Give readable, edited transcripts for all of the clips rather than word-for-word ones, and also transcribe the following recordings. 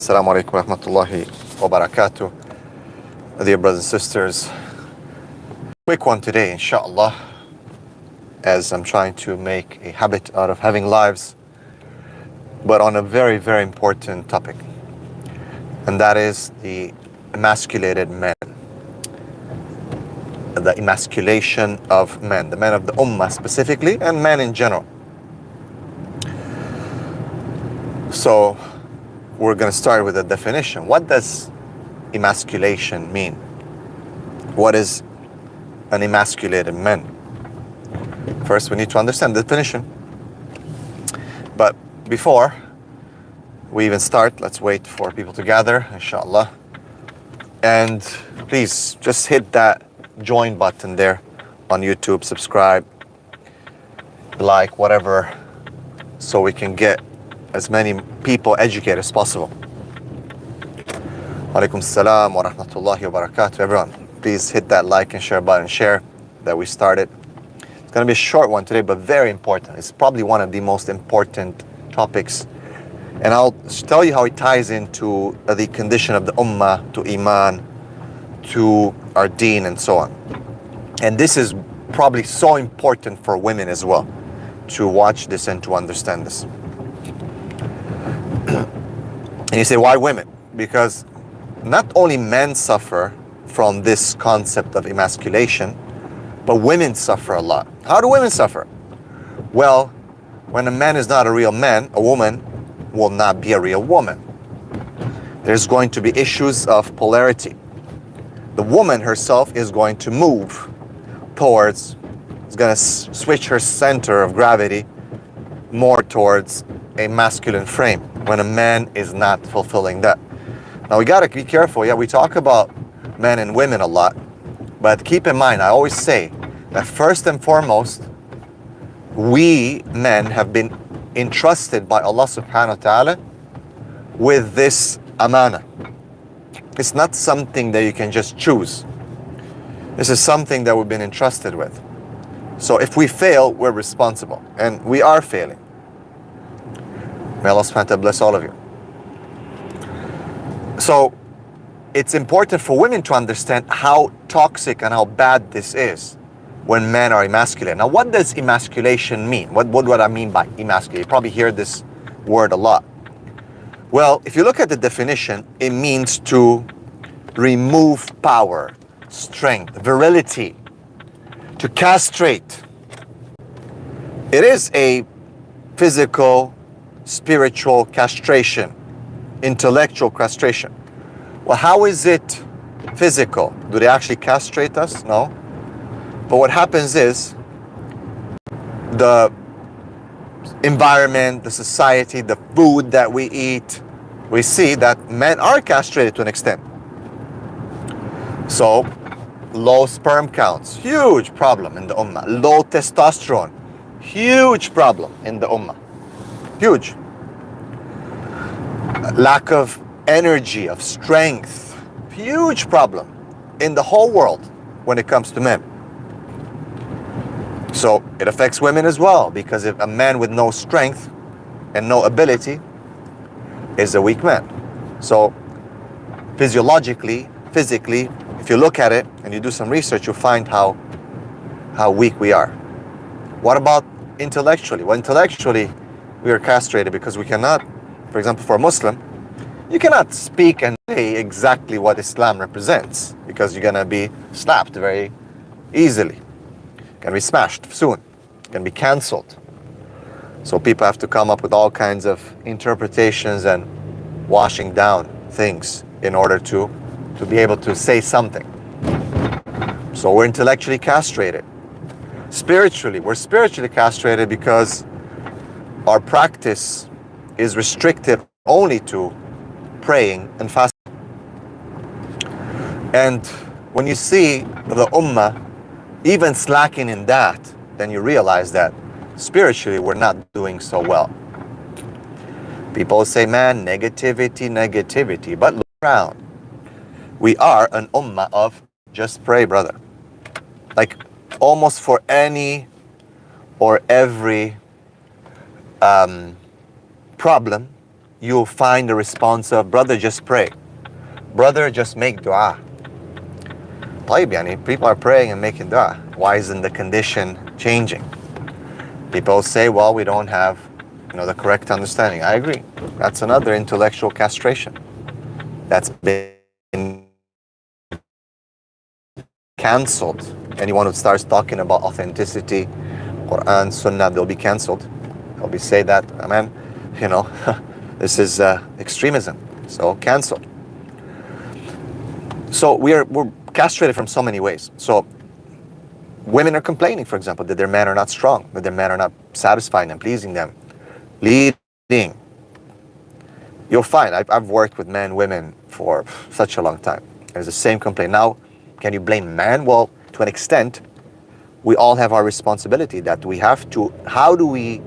Assalamu alaikum wa rahmatullahi wa barakatuh. Dear brothers and sisters, quick one today, inshallah, as I'm trying to make a habit out of having lives, but on a very, very important topic, and that is the emasculated men, the emasculation of men, the men of the ummah specifically, and men in general. So, we're going to start with a definition. What does emasculation mean? What is an emasculated man? First, we need to understand the definition. But before we even start, let's wait for people to gather, inshallah. And please, just hit that join button there on YouTube, subscribe, like, whatever, so we can get as many people educated as possible. Alaikum salam wa rahmatullahi wa barakatuh. Everyone, please hit that like and share button, share that we started. It's going to be a short one today, but very important. It's probably one of the most important topics. And I'll tell you how it ties into the condition of the ummah, to iman, to our deen, and so on. And this is probably so important for women as well, to watch this and to understand this. And you say, why women? Because not only men suffer from this concept of emasculation, but women suffer a lot. How do women suffer? Well, when a man is not a real man, a woman will not be a real woman. There's going to be issues of polarity. The woman herself is going to move towards, is going to switch her center of gravity more towards a masculine frame when a man is not fulfilling that. Now we gotta be careful. Yeah, we talk about men and women a lot, but keep in mind, I always say that first and foremost, we men have been entrusted by Allah subhanahu wa ta'ala with this amana. It's not something that you can just choose. This is something that we've been entrusted with. So if we fail, we're responsible, and we are failing. May Allah subhanahu wa ta'ala bless all of you. So it's important for women to understand how toxic and how bad this is when men are emasculated. Now, what does emasculation mean? What do I mean by emasculate? You probably hear this word a lot. Well, if you look at the definition, it means to remove power, strength, virility, to castrate. It is a physical, spiritual castration, intellectual castration. Well, how is it physical? Do they actually castrate us? No. But what happens is the environment, the society, the food that we eat, we see that men are castrated to an extent. So, low sperm counts, huge problem in the ummah. Low testosterone, huge problem in the ummah. Huge. Lack of energy, of strength, huge problem in the whole world when it comes to men. So it affects women as well, because if a man with no strength and no ability is a weak man. So physiologically, physically, if you look at it and you do some research, you'll find how weak we are. What about intellectually? Well, intellectually, we are castrated because we cannot, for example, for a Muslim, you cannot speak and say exactly what Islam represents, because you're going to be slapped very easily. You're going to be smashed soon. You're going to be cancelled. So people have to come up with all kinds of interpretations and washing down things in order to be able to say something. So we're intellectually castrated. Spiritually, we're spiritually castrated because our practice is restricted only to praying and fasting. And when you see the ummah even slacking in that, then you realize that spiritually we're not doing so well. People say, man, negativity, but look around. We are an ummah of just pray, brother. Like almost for any or every problem, you'll find the response of, brother, just pray. Brother, just make dua. طيب, يعني people are praying and making dua. Why isn't the condition changing? People say, well, we don't have, the correct understanding. I agree. That's another intellectual castration. That's been cancelled. Anyone who starts talking about authenticity, Quran, Sunnah, they'll be cancelled. They'll be say that, man, this is extremism. So cancelled. So we're castrated from so many ways. So women are complaining, for example, that their men are not strong, that their men are not satisfying them, pleasing them, leading. You'll find, I've worked with men, women for such a long time. There's the same complaint. Now, can you blame man? Well, to an extent, we all have our responsibility that we have to, how do we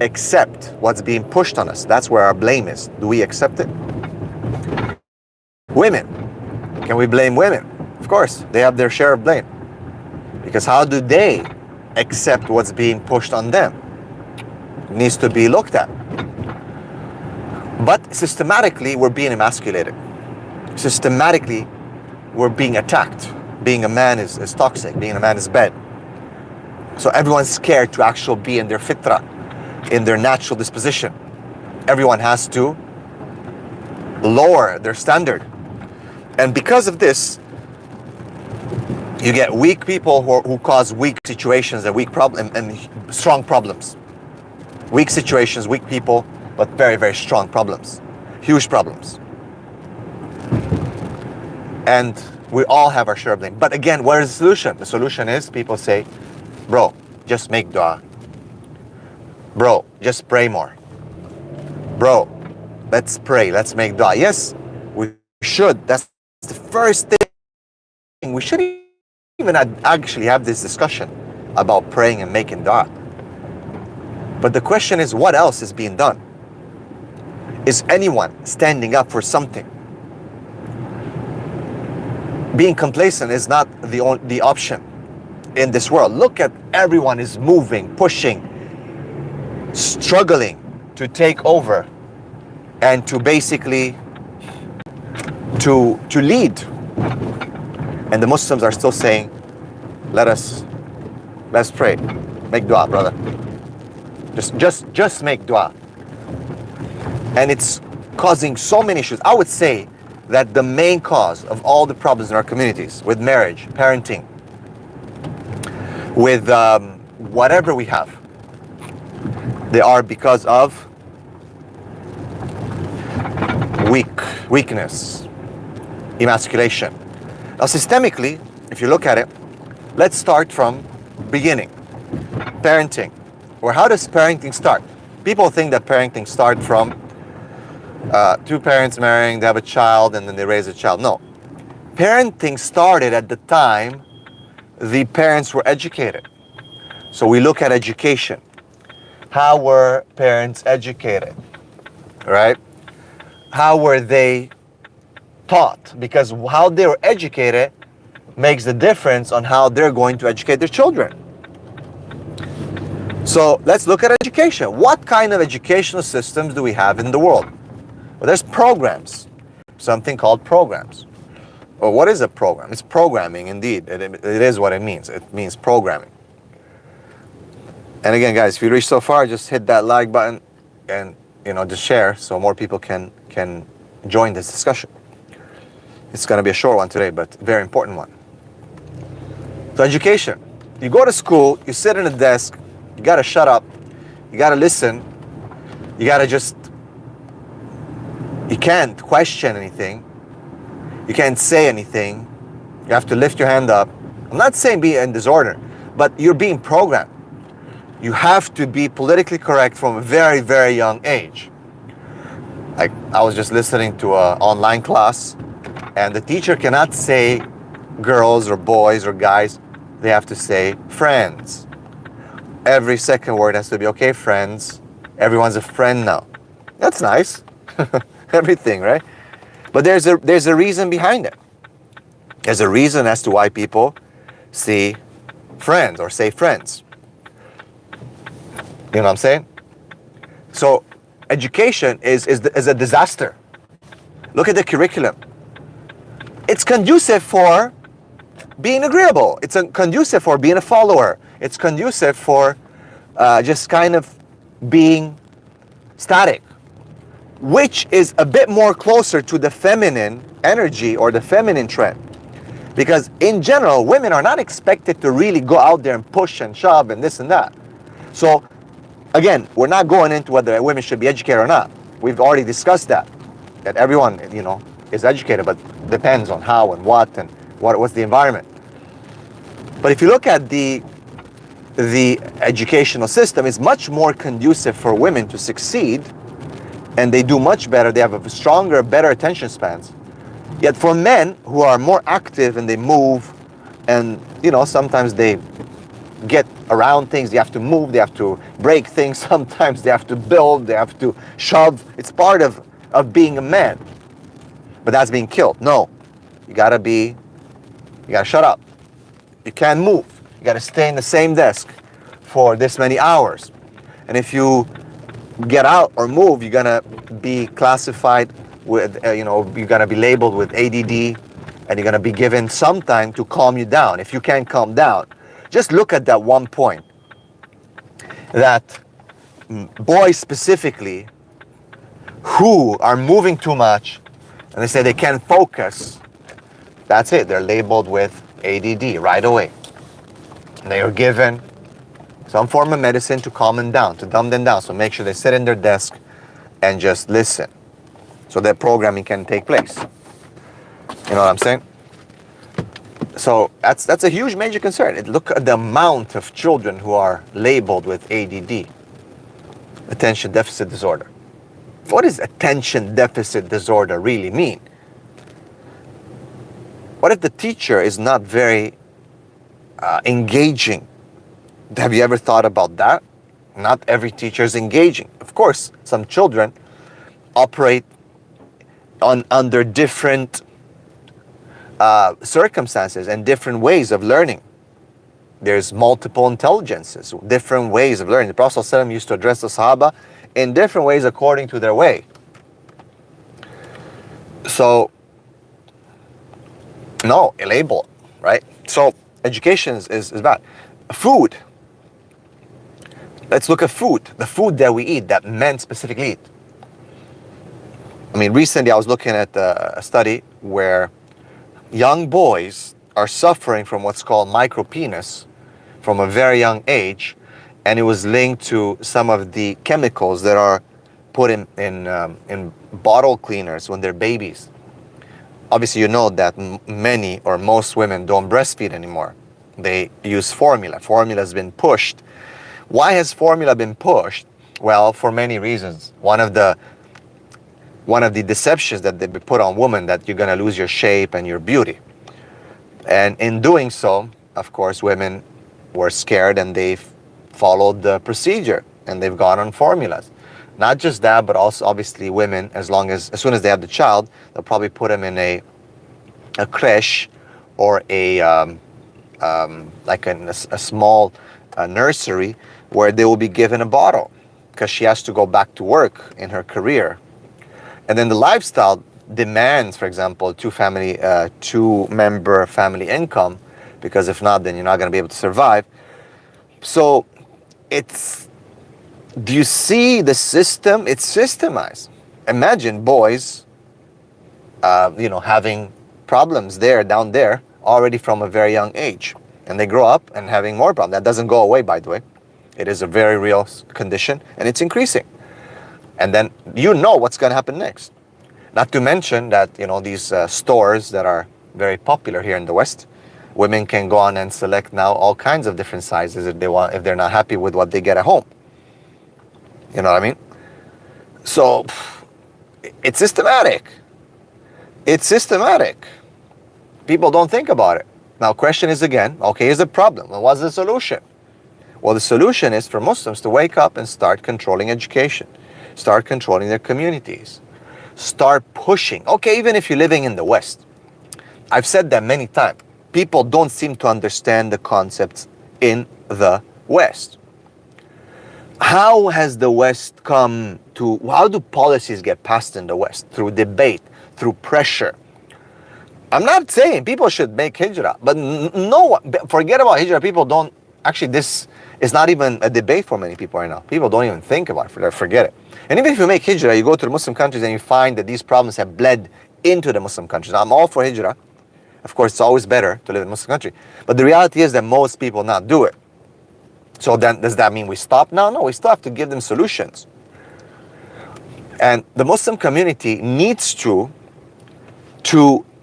accept what's being pushed on us? That's where our blame is. Do we accept it? Women, can we blame women? Of course, they have their share of blame. Because how do they accept what's being pushed on them? It needs to be looked at. But systematically, we're being emasculated. Systematically, we're being attacked. Being a man is toxic. Being a man is bad. So everyone's scared to actually be in their fitra, in their natural disposition. Everyone has to lower their standard. And because of this, you get weak people who cause weak situations and weak problem and strong problems. Weak situations, weak people, but very, very strong problems. Huge problems. And we all have our share of blame. But again, what is the solution? The solution is people say, bro, just make dua. Bro, just pray more. Bro, let's pray, let's make dua. Yes, we should. That's the first thing. We shouldn't even actually have this discussion about praying and making dua. But the question is, what else is being done? Is anyone standing up for something? Being complacent is not the option in this world. Look at everyone is moving, pushing, struggling to take over and to basically to lead. And the Muslims are still saying, let's pray. Make dua, brother. Just make dua. And it's causing so many issues. I would say that the main cause of all the problems in our communities, with marriage, parenting, with whatever we have, they are because of weakness, emasculation. Now, systemically, if you look at it, let's start from beginning. Parenting. Or how does parenting start? People think that parenting starts from two parents marrying, they have a child, and then they raise a child. No. Parenting started at the time the parents were educated. So we look at education. How were parents educated? Right? How were they taught? Because how they were educated makes the difference on how they're going to educate their children. So let's look at education. What kind of educational systems do we have in the world? Well, there's programs, something called programs. Well, what is a program? It's programming, indeed. It is what it means. It means programming. And again, guys, if you reach so far, just hit that like button and just share so more people can join this discussion. It's going to be a short one today, but very important one. So education. You go to school, you sit in a desk, you got to shut up, you got to listen, you got to you can't question anything, you can't say anything, you have to lift your hand up. I'm not saying be in disorder, but you're being programmed. You have to be politically correct from a very, very young age. Like, I was just listening to an online class, and the teacher cannot say girls or boys or guys. They have to say friends. Every second word has to be, okay, friends. Everyone's a friend now. That's nice. Everything, right? But there's a reason behind it. There's a reason as to why people see friends or say friends. You know what I'm saying? So education is a disaster. Look at the curriculum. It's conducive for being agreeable. It's conducive for being a follower. It's conducive for just kind of being static, which is a bit more closer to the feminine energy or the feminine trend. Because in general, women are not expected to really go out there and push and shove and this and that. So again, we're not going into whether women should be educated or not. We've already discussed that everyone, is educated, but depends on how and what and what's the environment. But if you look at the educational system, it's much more conducive for women to succeed, and they do much better. They have a stronger, better attention spans. Yet for men who are more active and they move, and sometimes they get around things, they have to move, they have to break things, sometimes they have to build, they have to shove. It's part of being a man. But that's being killed. No, you gotta shut up. You can't move. You gotta stay in the same desk for this many hours. And if you get out or move, you're gonna be classified with, you're gonna be labeled with ADD, and you're gonna be given some time to calm you down. If you can't calm down, just look at that one point, that boys specifically who are moving too much, and they say they can't focus, that's it. They're labeled with ADD right away. And they are given some form of medicine to calm them down, to dumb them down. So make sure they sit in their desk and just listen, so that programming can take place. You know what I'm saying? So that's a huge major concern. Look at the amount of children who are labeled with ADD, attention deficit disorder. What does attention deficit disorder really mean? What if the teacher is not very engaging? Have you ever thought about that? Not every teacher is engaging. Of course, some children operate under different circumstances and different ways of learning. There's multiple intelligences, different ways of learning. The Prophet ﷺ used to address the Sahaba in different ways according to their way. So, no, a label, right? So, education is bad. Food. Let's look at food. The food that we eat, that men specifically eat. I mean, recently I was looking at a study where young boys are suffering from what's called micropenis from a very young age, and it was linked to some of the chemicals that are put in bottle cleaners when they're babies. Obviously, you know that many or most women don't breastfeed anymore. They use formula. Formula has been pushed. Why has formula been pushed? Well, for many reasons. One of the deceptions that they put on women, that you're going to lose your shape and your beauty. And in doing so, of course, women were scared and they've followed the procedure and they've gone on formulas. Not just that, but also obviously women, as soon as they have the child, they'll probably put them in a creche or a small nursery where they will be given a bottle because she has to go back to work in her career. And then the lifestyle demands, for example, two-member family income, because if not, then you're not going to be able to survive. So do you see the system? It's systemized. Imagine boys, having problems down there already from a very young age. And they grow up and having more problems. That doesn't go away, by the way. It is a very real condition, and it's increasing. And then what's going to happen next. Not to mention that, these stores that are very popular here in the West, women can go on and select now all kinds of different sizes if they're not happy with what they get at home. You know what I mean? So it's systematic. It's systematic. People don't think about it. Now, question is again, okay, here's the problem. Well, what's the solution? Well, the solution is for Muslims to wake up and start controlling education. Start controlling their communities. Start pushing. Okay, even if you're living in the West. I've said that many times. People don't seem to understand the concepts in the West. How has the West come to, how do policies get passed in the West? Through debate, through pressure. I'm not saying people should make hijrah, but no, forget about hijrah. People don't, actually this is not even a debate for many people right now. People don't even think about it, forget it. And even if you make hijrah, you go to the Muslim countries and you find that these problems have bled into the Muslim countries. I'm all for hijrah. Of course, it's always better to live in a Muslim country. But the reality is that most people not do it. So then, does that mean we stop now? No, we still have to give them solutions. And the Muslim community needs to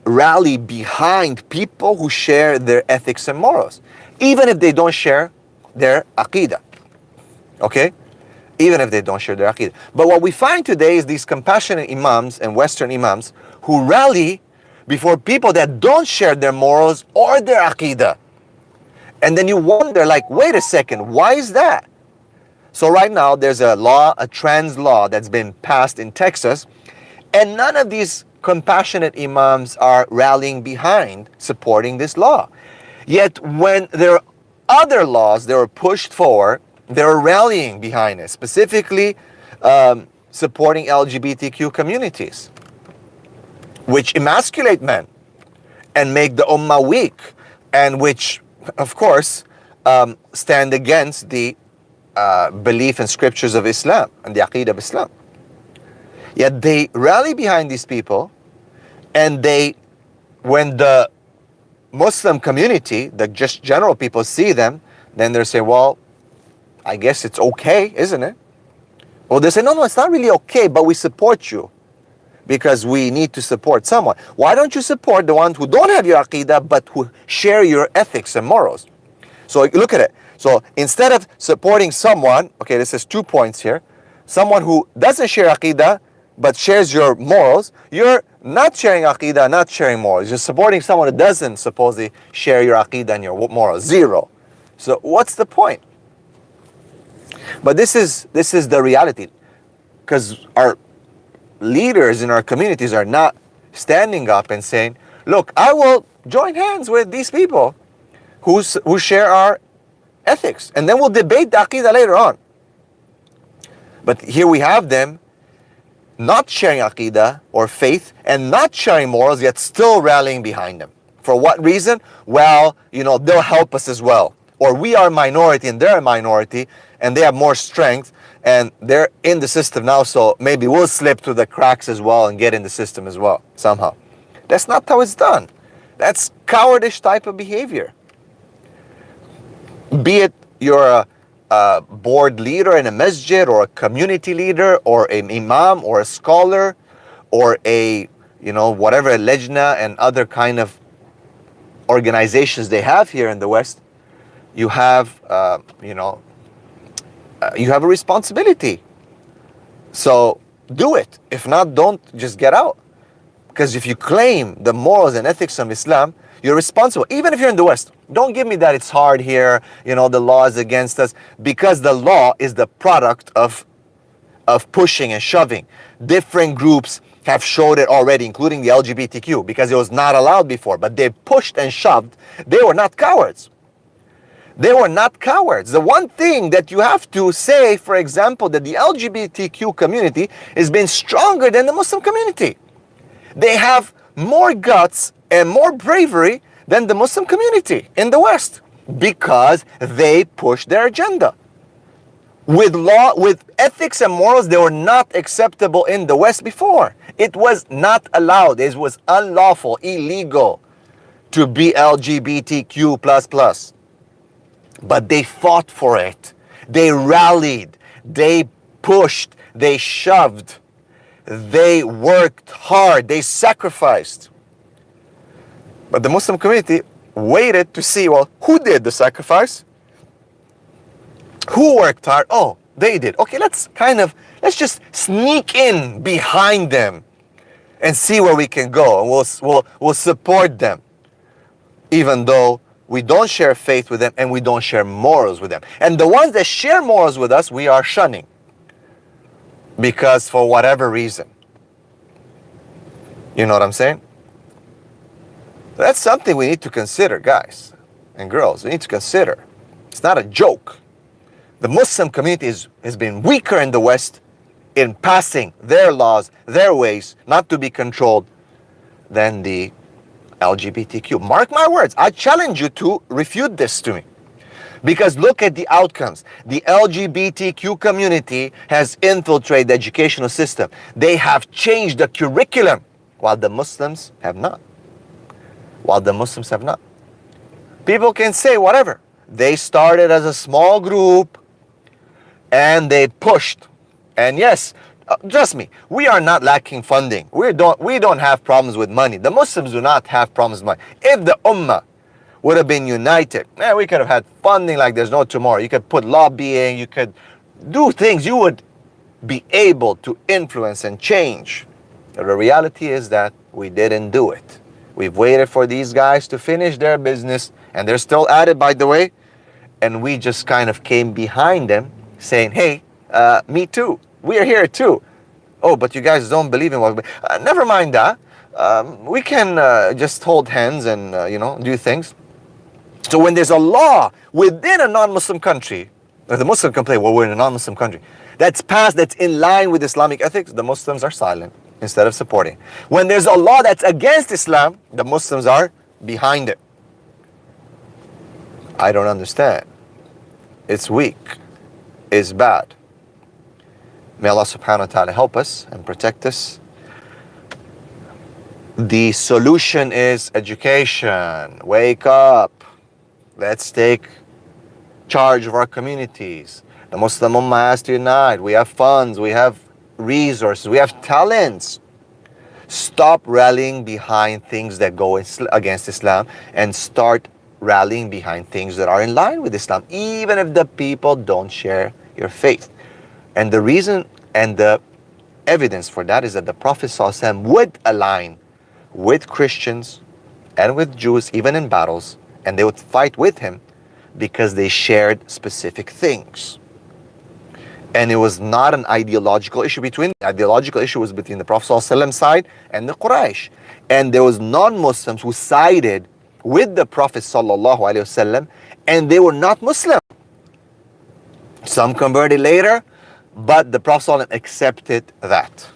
rally behind people who share their ethics and morals, even if they don't share their aqidah. Okay? Even if they don't share their aqidah. But what we find today is these compassionate imams and Western imams who rally before people that don't share their morals or their aqidah. And then you wonder, like, wait a second, why is that? So right now there's a law, a trans law that's been passed in Texas, and none of these compassionate imams are rallying behind supporting this law. Yet when there are other laws that were pushed forward, they're rallying behind it, specifically supporting LGBTQ communities, which emasculate men and make the ummah weak, and which, of course, stand against the belief and scriptures of Islam and the aqeedah of Islam. Yet they rally behind these people, and when the Muslim community, the just general people see them, then they say, well, I guess it's okay, isn't it? Well, they say, no, it's not really okay, but we support you because we need to support someone. Why don't you support the ones who don't have your aqidah, but who share your ethics and morals? So look at it. So instead of supporting someone, okay, this is 2 points here, someone who doesn't share aqidah, but shares your morals, you're not sharing aqidah, not sharing morals. You're supporting someone who doesn't supposedly share your aqidah and your morals. Zero. So what's the point? But this is the reality, because our leaders in our communities are not standing up and saying, look, I will join hands with these people who share our ethics, and then we'll debate the aqidah later on. But here we have them not sharing aqidah or faith and not sharing morals, yet still rallying behind them. For what reason? Well, they'll help us as well. Or we are a minority and they're a minority, and they have more strength, and they're in the system now, so maybe we'll slip through the cracks as well and get in the system as well, somehow. That's not how it's done. That's cowardice type of behavior. Be it you're a board leader in a masjid, or a community leader, or an imam, or a scholar, or a, whatever, a lejna and other kind of organizations they have here in the West, you have, you have a responsibility. So do it. If not, don't, just get out. Because if you claim the morals and ethics of Islam, you're responsible. Even if you're in the West, don't give me that it's hard here, the law is against us, because the law is the product of pushing and shoving. Different groups have showed it already, including the LGBTQ, because it was not allowed before, but they pushed and shoved. They were not cowards. They were not cowards. The one thing that you have to say, for example, that the LGBTQ community has been stronger than the Muslim community. They have more guts and more bravery than the Muslim community in the West, because they push their agenda. With law, with ethics and morals, they were not acceptable in the West before. It was not allowed. It was unlawful, illegal to be LGBTQ++. But they fought for it. They rallied. They pushed. They shoved. They worked hard. They sacrificed. But the Muslim community waited to see, well, who did the sacrifice? Who worked hard? Oh, they did. Okay, let's just sneak in behind them and see where we can go, and we'll support them, even though we don't share faith with them and we don't share morals with them. And the ones that share morals with us, we are shunning, because for whatever reason. You know what I'm saying? That's something we need to consider, guys and girls. We need to consider. It's not a joke. The Muslim community has been weaker in the West in passing their laws, their ways, not to be controlled, than the LGBTQ. Mark my words. I challenge you to refute this to me. Because look at the outcomes. The LGBTQ community has infiltrated the educational system. They have changed the curriculum, while the Muslims have not. While the Muslims have not. People can say whatever. They started as a small group and they pushed. And yes, trust me, we are not lacking funding. We don't have problems with money. The Muslims do not have problems with money. If the Ummah would have been united, we could have had funding like there's no tomorrow. You could put lobbying, you could do things. You would be able to influence and change. The reality is that we didn't do it. We've waited for these guys to finish their business, and they're still at it, by the way. And we just kind of came behind them saying, hey, me too. We are here too. Oh, but you guys don't believe in what... never mind that. We can just hold hands and, do things. So when there's a law within a non-Muslim country, the Muslim complain, well, we're in a non-Muslim country, that's passed, that's in line with Islamic ethics, the Muslims are silent instead of supporting. When there's a law that's against Islam, the Muslims are behind it. I don't understand. It's weak. It's bad. May Allah subhanahu wa ta'ala help us and protect us. The solution is education. Wake up. Let's take charge of our communities. The Muslim Ummah has to unite. We have funds, we have resources, we have talents. Stop rallying behind things that go against Islam and start rallying behind things that are in line with Islam, even if the people don't share your faith. And the reason and the evidence for that is that the Prophet ﷺ would align with Christians and with Jews, even in battles, and they would fight with him because they shared specific things. And it was not an ideological issue the ideological issue was between the Prophet ﷺ side and the Quraysh. And there was non-Muslims who sided with the Prophet ﷺ, and they were not Muslim. Some converted later, but the Prophet ﷺ accepted that.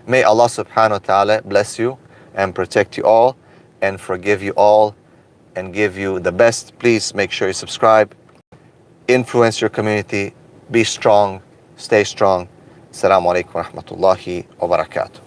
May Allah subhanahu wa ta'ala bless you and protect you all and forgive you all and give you the best. Please make sure you subscribe, influence your community, be strong, stay strong. Assalamu alaikum wa rahmatullahi wa barakatuh.